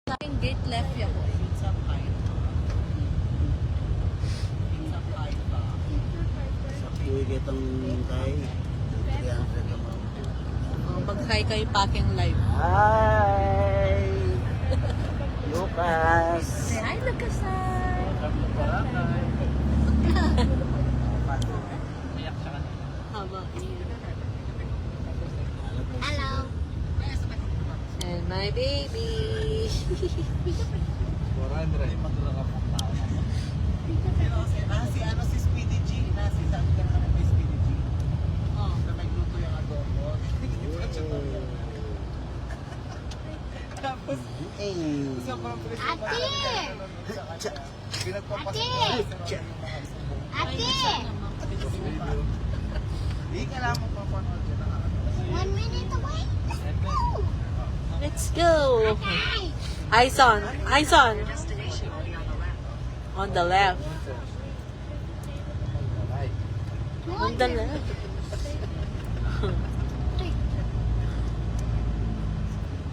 Aking gate left ya po. Uwi kitang kay Mag-hi kayo packing live. Hi! Lucas! Say hi, Lucasay! Haba. Hello. And my baby. Si Speedy G. Sabi ka na kami may Speedy G. Oh. Na nagluto yung adobo. Tapos, sobrang preso pa Ate! pinagpapasalan. Ate! Hindi ka lang magpapanood yun. 1 minute away. Let's go. Let's go. Hey. Eyes on. Eyes on. On the left. On the left.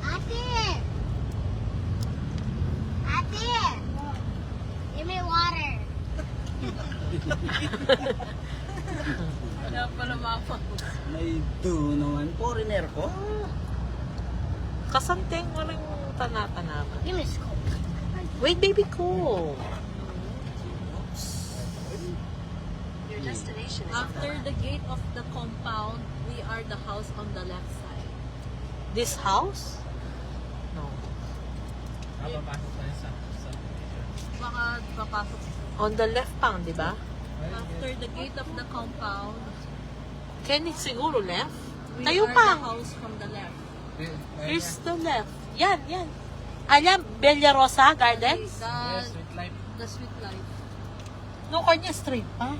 Ate! Ate! Give me water. Kaya pala mapa. May do naman. Foreigner ko. Kasanteng walang tanata-nata. Give me scoop. Wait, baby ko. After the gate of the compound, we are the house on the left side. This house? No. Baka papasok. On the left pang, di ba? After the gate of the compound, Kenny siguro left? We Ano Tayo are pang. eh? the house from the left. Here's the left. Yan, yan. Alam, Bella Rosa Gardens? The sweet life. No, kanya straight pa.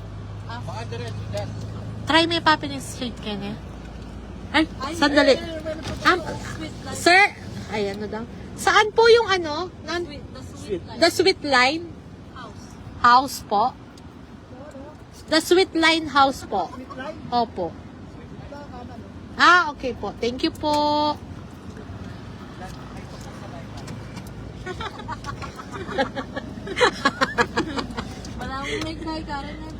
Try may papi ng straight, Kenya. Ay, sandali. Sweet life. eh. Sir, ay ano daw? Saan po yung ano? The sweet life. The sweet line House. house po? The sweet line house po. Opo. Ah, okay po. Thank you po. Wala akong may try ka rin na.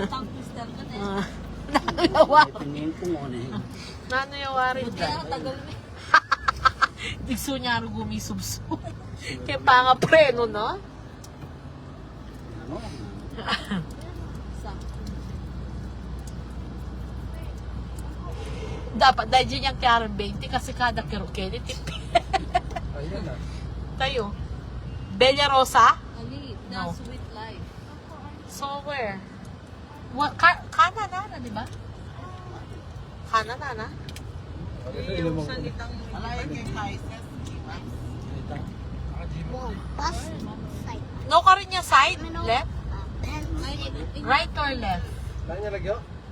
Tang twister ka na. Nanayawa. Tingin ko muna eh. Nanayawa rin Kaya tagal na. Digso niya rin gumisubso. Kaya pa nga preno, no? Ano? Dapat dahil dyan yung Karen 20 kasi kada kero-kere tip. Tayo. Bella Rosa? Ali, the No. sweet life. So where? What? Kanana, di ba? Kanana. Yung salitang Alayan kay Kaises. Bus side. no ka rin niya side? Left? And Right or left?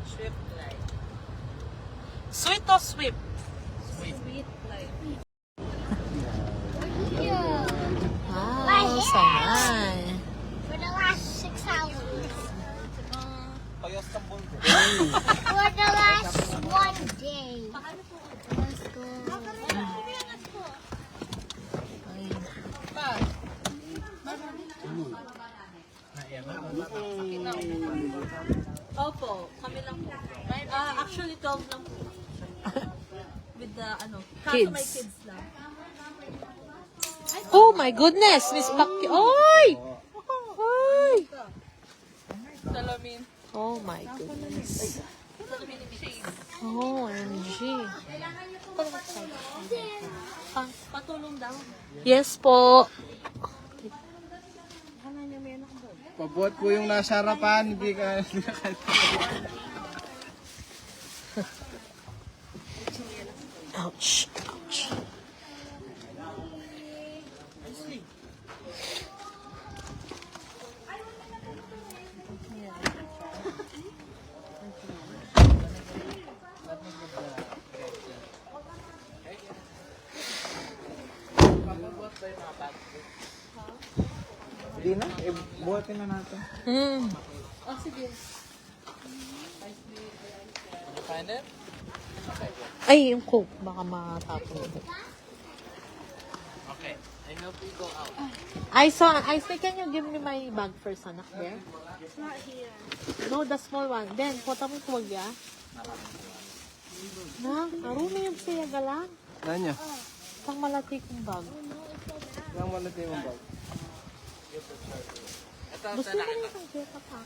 sweet life. Sweet or sweep? Sweet life. Yeah. Ah, sanay. For the last 6 hours. Payos ng bulto. For the last 1 day. Let's go. Opo, kami lang po. Actually, 12 lang po. With the, kaso may kids lang. Oh my goodness, Miss Paki. Oy! Oy! Salamin. Oh my goodness. Oh, MG. Patulong daw. Yes po. Pabuhat po yung nasa harapan. Hindi ka Ouch. Ouch. Hindi na. Buhatin na natin. Oh, sige. Find it? Ay, yung coke. Baka matapon. Okay. I saw, can you give me my bag first, anak, there? It's not here. No, the small one. Then, pota mo tuwag ya. Na, arumi yung siya galang. Nanya? Pang malati kong bag. Lang malati mo ba? Gusto mo yung isang kaya pa.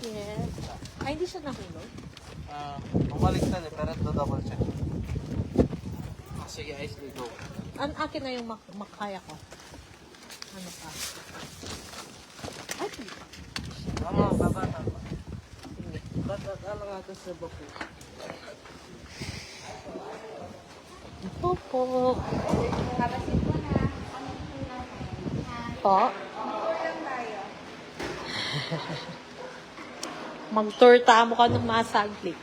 Yes. Ay, hindi siya nahulog. Bumaliktad eh, pero ito double check. Sige, ice go. An akin na yung makaya ko. Ano pa? Ay, Tama, baba na. Bata lang ata sa bako. ito po. Po? Mag-tour tamo ka ng masaglit.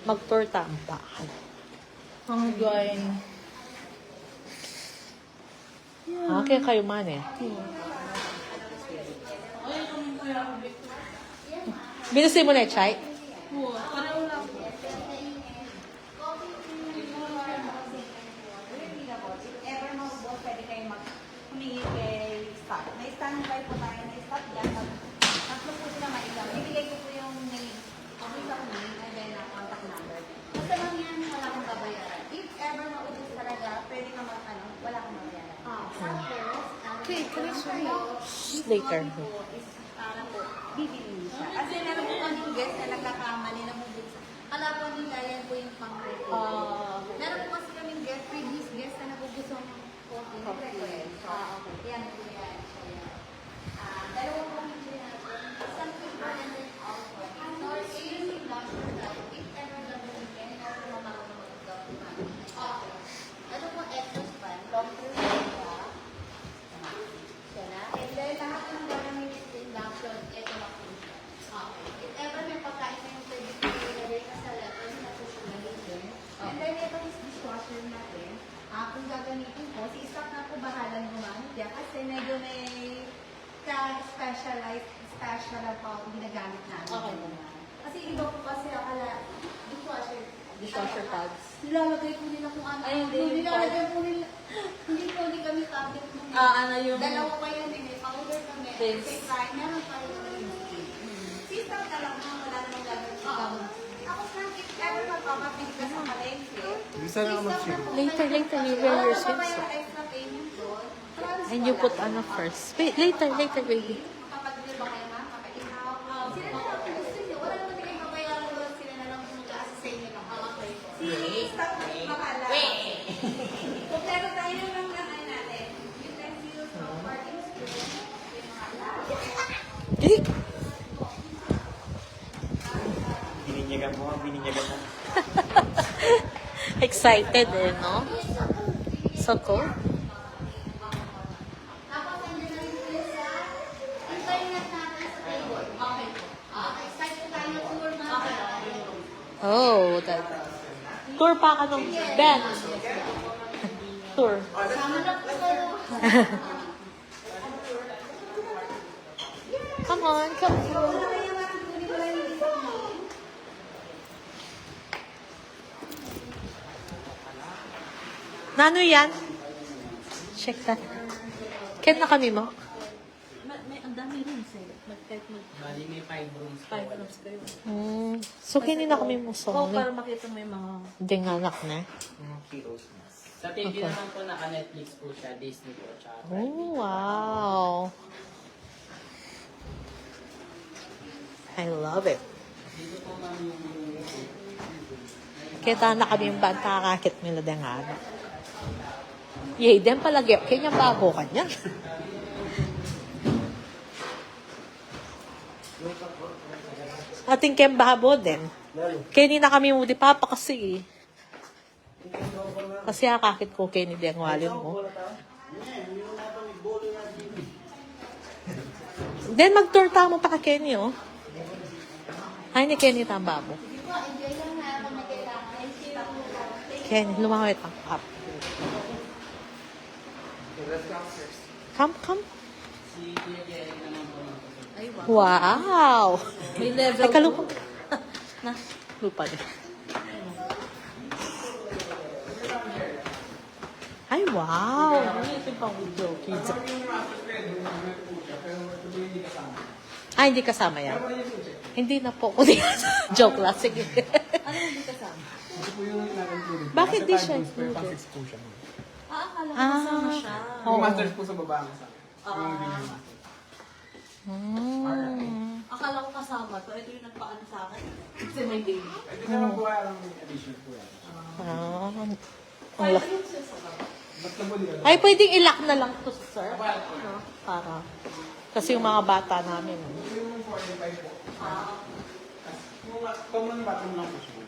Mag-tour tamo ba? I'm going. Okay, kayo man eh. Binusin mo na yung chai? Ever mo po, pwede kayo humingi kay staff. May standby po tayo na staff dyan. Tatlo po sila mailang. Bibigay ko po yung name. Okay sa name and then contact number. Basta lang yan, wala kang babayaran. If ever maubos talaga, pwede ka wala kang babayaran. Okay, can I show you? Later. Para po, bibili siya. Kasi meron po kaming guest na nagkakamali na mubuksan. Kala po nila yan po yung pang-record. Meron po kasi kaming guest, previous guest na nabubusong coffee. Yan po yan. So, yan. Dalawa po yung natin. Isang people and then also. So, seriously, doctor life, if ever the weekend, meron mo mag-document. Okay. Ano po extra span? Doctor life pa. Siya na. And then, lahat ng gagamitin sa induction, ito na po siya. Okay. If ever may pagkain na yung pwede ko ilagay na sa letter, na po siya nalagay. And then, ito is dishwasher natin. Kung gagamitin ko, si staff na po bahalang gumamit yan kasi medyo may special lang po ako ginagamit namin. Okay. Kasi iba po kasi akala, dishwasher pads. nilalagay po nila kung ano. Ay, hindi. Yung nilalagay po nila, hindi po hindi kami tablet mo. Ano yung... Dalawa pa yun, hindi. Powder kami. Yes. Same time, meron pa rin kami. System na lang na wala namang gagawin. Ako sa if ever magpapabili ka sa palengke, Bisa na mag-share. Later, you wear your swimsuit. extra payment doon. And you put ano first. Wait, later, baby. Kapag ba kayo ma? Kapag-inaw. Sila na lang gusto nyo. Wala naman kayo mabayaran doon. Sila na lang mag-aasa sa inyo lang. Si staff na yung makala. Kompleto tayo lang naman natin. Utensils, parking space, yung makala. Bininyagan mo. Excited eh, no? So cool. Tapos, nandiyan na rin sila sa internet natin sa table. Okay. Okay. Start po tayo ng tour na. Oh, that... Tour pa ka nung... Ben! Tour. Sama na po kayo. Come on, come on. Nano yan? Check that. Ken na kami mo? May ang dami rin sa'yo. Bali may 5 rooms. 5 rooms kayo. So, kini na kami mo sa Para makita mo yung mga... dinganak na. Heroes na. Sa TV naman po naka-Netflix po siya, Disney po, tsaka Oh, wow. I love it. Kita na kami yung banta kakit nila dengana. Yay, den palagi. Kanya babo kanya. Ating kem babo din. Kaya na kami mudi papa kasi. Kasi kakit ko kaya ni Dengwalin mo. Then mag-tour tamo pa ka Kenny, oh. Ay, ni Kenny tambabo. Enjoy lang na kung may kailangan. Ken, lumawit ang up. Come, come. Si Kuya Jerry naman po. Ay, wow. Wow! May level. Teka, lupa. Na, lupa din. Ay, wow! Ito yung pang video, kids. Ah, hindi kasama yan. Hindi na po. Joke lang. Sige. Ano hindi kasama? Bakit di siya included? Akala ko Ah. kasama siya. Oo. Masters po sa baba ng sa akin. Akala ko kasama to. Ito yung nagpaano sa akin. Kasi may baby. Pwede naman po kaya lang may addition po yan. Ah, ang Ay, laki. ayun siya sa baba. Ba't na po nila? Ay, pwedeng ilak na lang to, sir. No? Para. Kasi yung mga bata namin. Yung 45 po. Yung common bathroom lang po siya.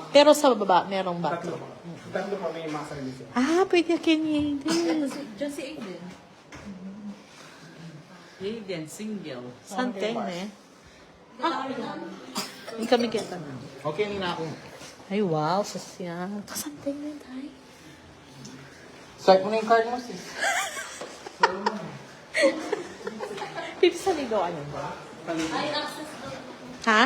Pero sa baba, merong Tatlo bathroom. po. Tatlo po may mga service. Ah, pwede kini din. Diyan si Aiden. Aiden, single. Santeng eh. Hindi kami kita na. Okay na ako. Ay, wow, sasyan. Kasanteng na tayo. Swipe mo na yung card mo, sis. Pipi sa ligawan yun ba? Ay, access to. Ha?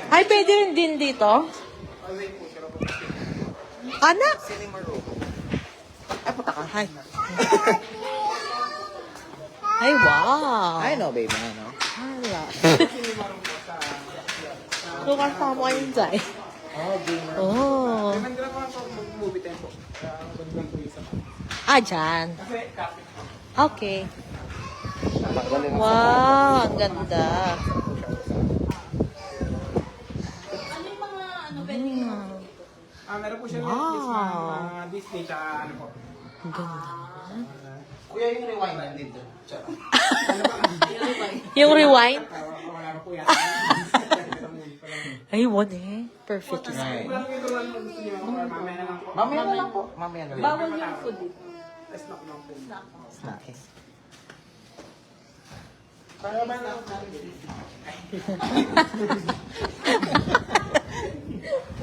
Ay, pwede rin din dito. Anak! Cinema room. Ay, puta ka. Hi. Ay, wow. I know, baby. I know. Hala. Lukas pa mo ayun dyan. Oh, gamer. Oh. Nandun ako ako mag-movie tempo. Kaya magandang po isa. Ah, dyan. Kasi kapit ko. Okay. Wow, ang ganda. Ano yung mga ano, pwede Meron po siya Wow. Netflix, mga Disney, tsaka ano po. Ang ganda. Kuya, yung rewind nandito. Tsaka. Yung rewind? Wala na po yan. Ay, one eh. Perfect. Kung lang yung turuan mo gusto niyo, or mamaya na lang po. Mamaya na lang po. Mamaya na lang. Bawal yung food dito. Snack lang po. Snacks. Kaya ba na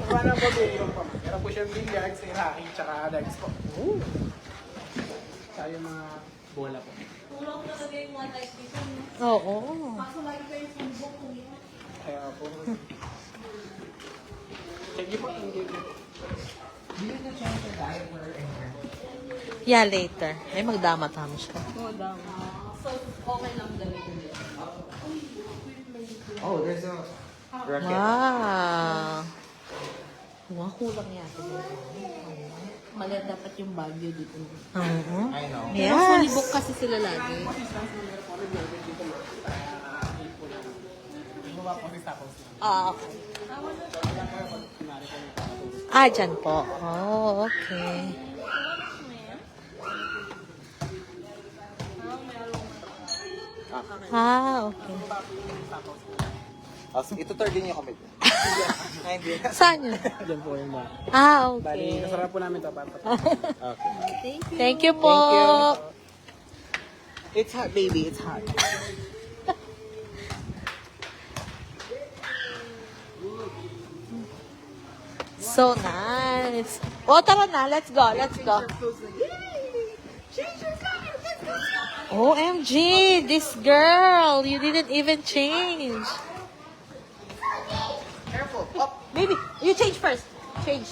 Wala po yung pa. Meron po siyang billiards, hockey, tsaka darts po. Tsaka yung mga bola po. Tulong ko talaga yung one life dito. Oo. Kaso lagi kayo yung book ko yun. Kaya po. Sige po, thank you. Yeah, later. Ay, magdama-tama siya. So, okay lang gawin. Oh, there's a racket. Wow. Wow, kulang yata. Mali dapat yung Baguio dito. Oo. I know. Pero fully Yes. book kasi sila lagi. Bumaba po si Tapos. Ah, okay. Ah, dyan po. Oh, okay. Ah, okay. Ito din niyo kami. Ay, hindi. Saan yun? Diyan po yung mga. Ah, Bali, okay. kasarap po namin ito. Okay. Thank you po. Thank you. It's hot, baby. It's hot. So nice. O, tara na. Let's go. Let's go. OMG, this girl. You didn't even change. Careful. Up. Baby, you change first. Change.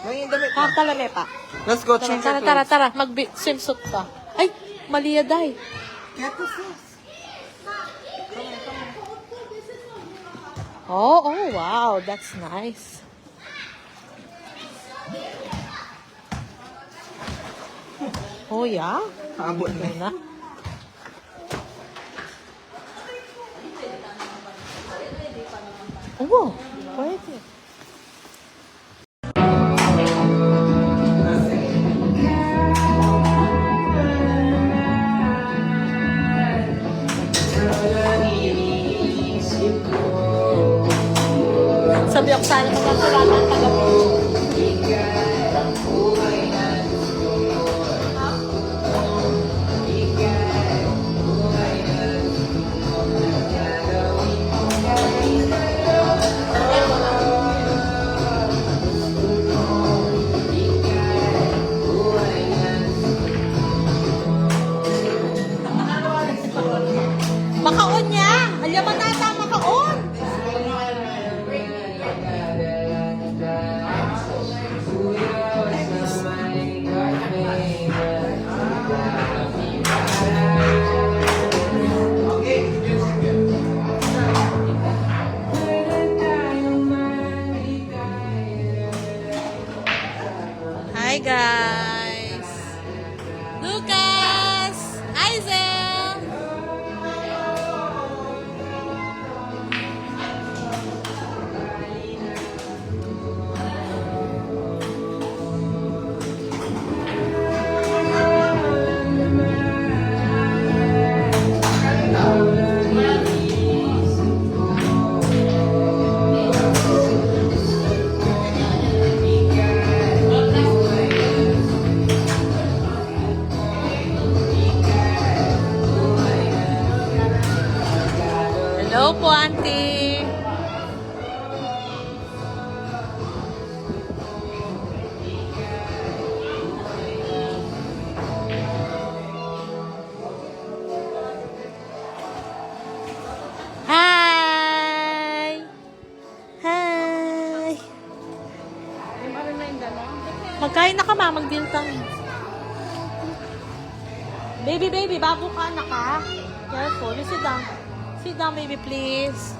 Ngayon yung damit mo. Talame pa. Let's go Tara, change tara, your tara, clothes. tara. Mag-swimsuit ka. Ay, mali yaday. Get the sis. Oh, wow. That's nice. Oh, yeah? Abot na. Na? Oo, pwede. Sabi ako sana magkakulatan ng taga Hi, guys. Lucas! Isel! Hello po, auntie. Hi! Hi! Magkain na ka, ma. Mag-deal tayo. Baby, baby, bago ka na ka. Careful. You sit down. Sit down, baby, please.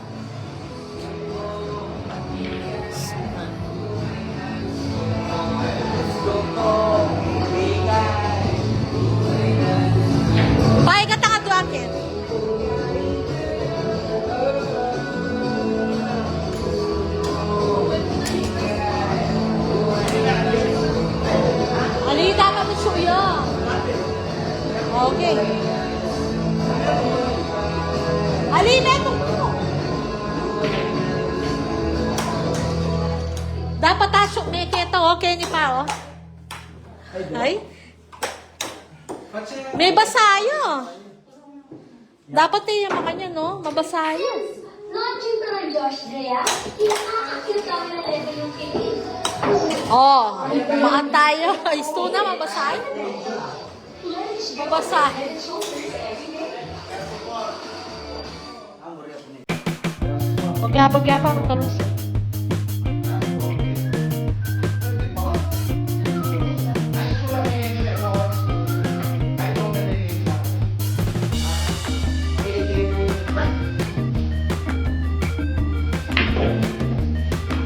Pahinga ka to akin. Alita ka mo suya. Okay. Alina, ito mo. Dapat tasok ni Keto, okay ni pa, oh. Ay? May basayo. Dapat yung makanya, no? Mabasayo. Launching from Josh Drea, inaakit kami na level yung kilig. Oh, maan tayo. Isto na, mabasayo. Mabasayo. Pagyapang kami.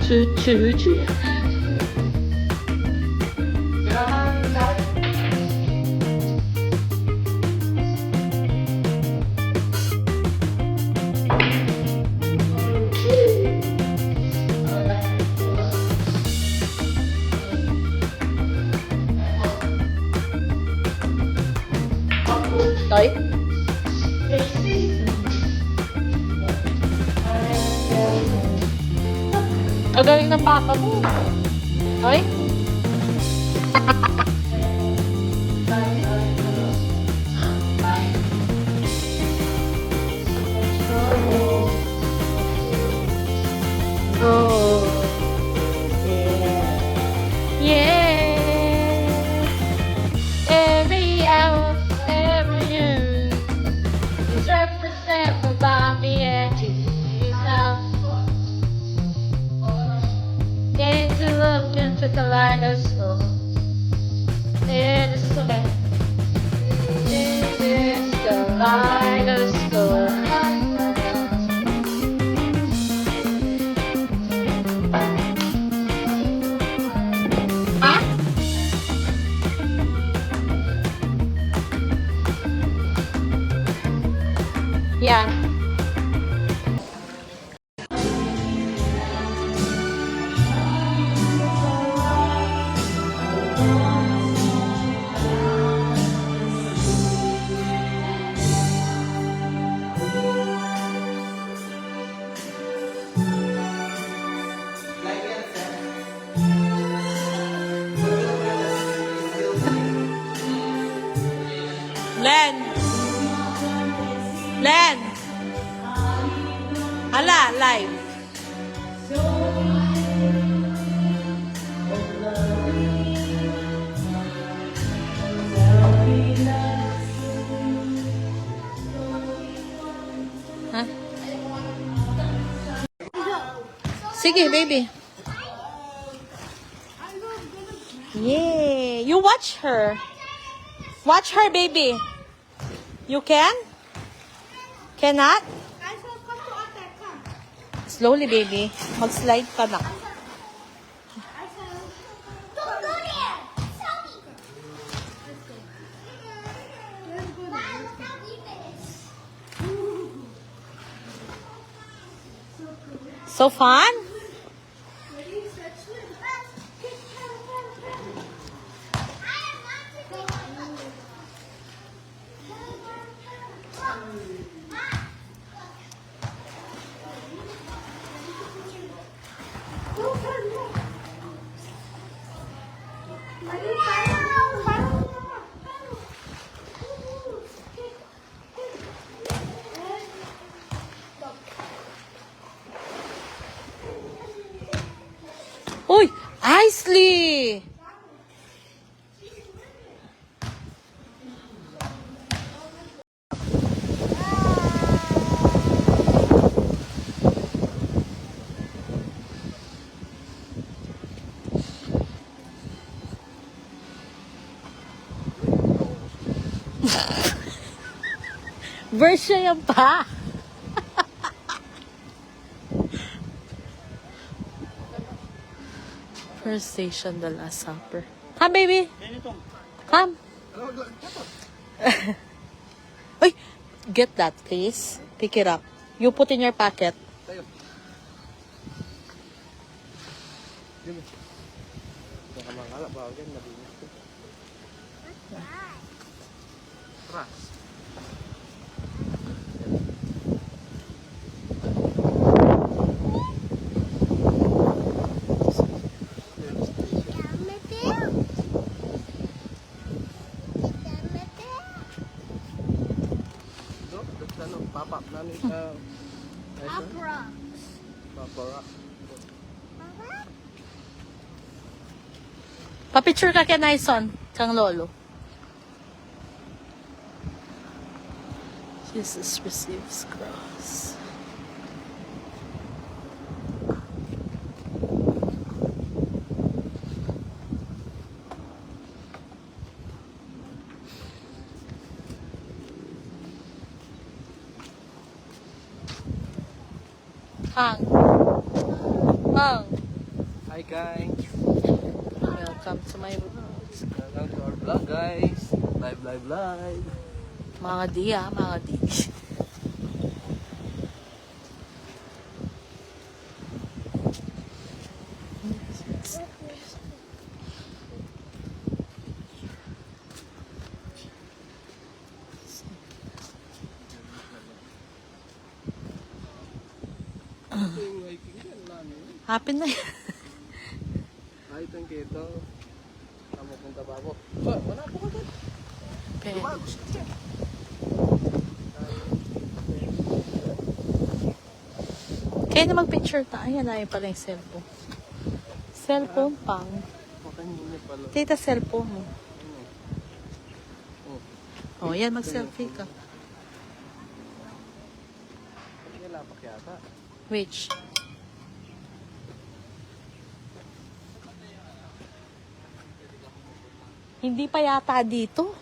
Chu. Toy? Ang galing ng papa mo. Toy? Oh. Yeah. Every hour, every year, is represent about me and you now. Getting to look into the light of soul. It is the light. It is the light of soul. Yeah. Len. Hala, live. Huh? Sige, baby. Yeah. You watch her. Watch her, baby. You can? Cannot? Slowly, baby. Mag-slide ka na. Don't go there! So fun? Uy! Isley! Version yan pa. First station, the last supper. Come, baby. Come. Uy, get that, please. Pick it up. You put in your pocket. Baka mangala, bawal yan, nabinis ko. Ras. No, that's ano, pop-up namin sa... Opera. Papa. Pa-picture ka kay Nyson, kang lolo. Jesus receives cross. Hang. Hang. Hi guys. Welcome to my vlog. Welcome to our vlog guys. Live. Mga di mga di. Happy na yan. Ay, thank you ito. Tama punta ba ako? Wala po ka. Pwede. Kaya na mag-picture tayo. Ayan na yun pala yung cellphone. Cellphone pang. Makanina pala. Tita, cellphone mo. Oh, yan, mag-selfie ka. Wala pa yata. Which? Hindi pa yata dito.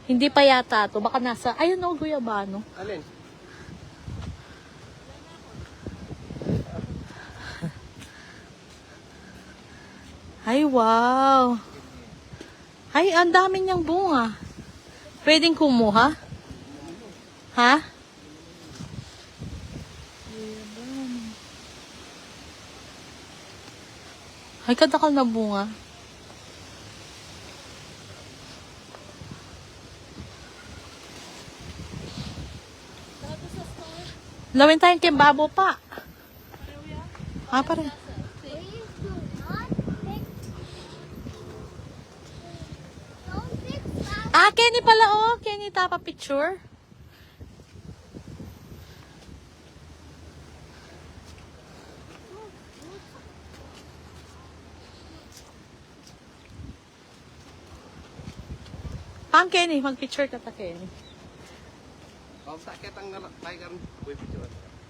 Hindi pa yata to. Baka nasa, ayun o, Guyabano. Alin? Ay, wow. Ay, ang dami niyang bunga. Pwedeng kumuha? Ha? Ay, kadakal na bunga. Lawin tayong kimbabo pa. Ah, pare. Please do not pick. Don't pick flowers. Ah, Kenny pala oh. Kenny, tapa picture. Pang Kenny, mag-picture ka ta, Kenny. Kung sakit ang tiger, picture.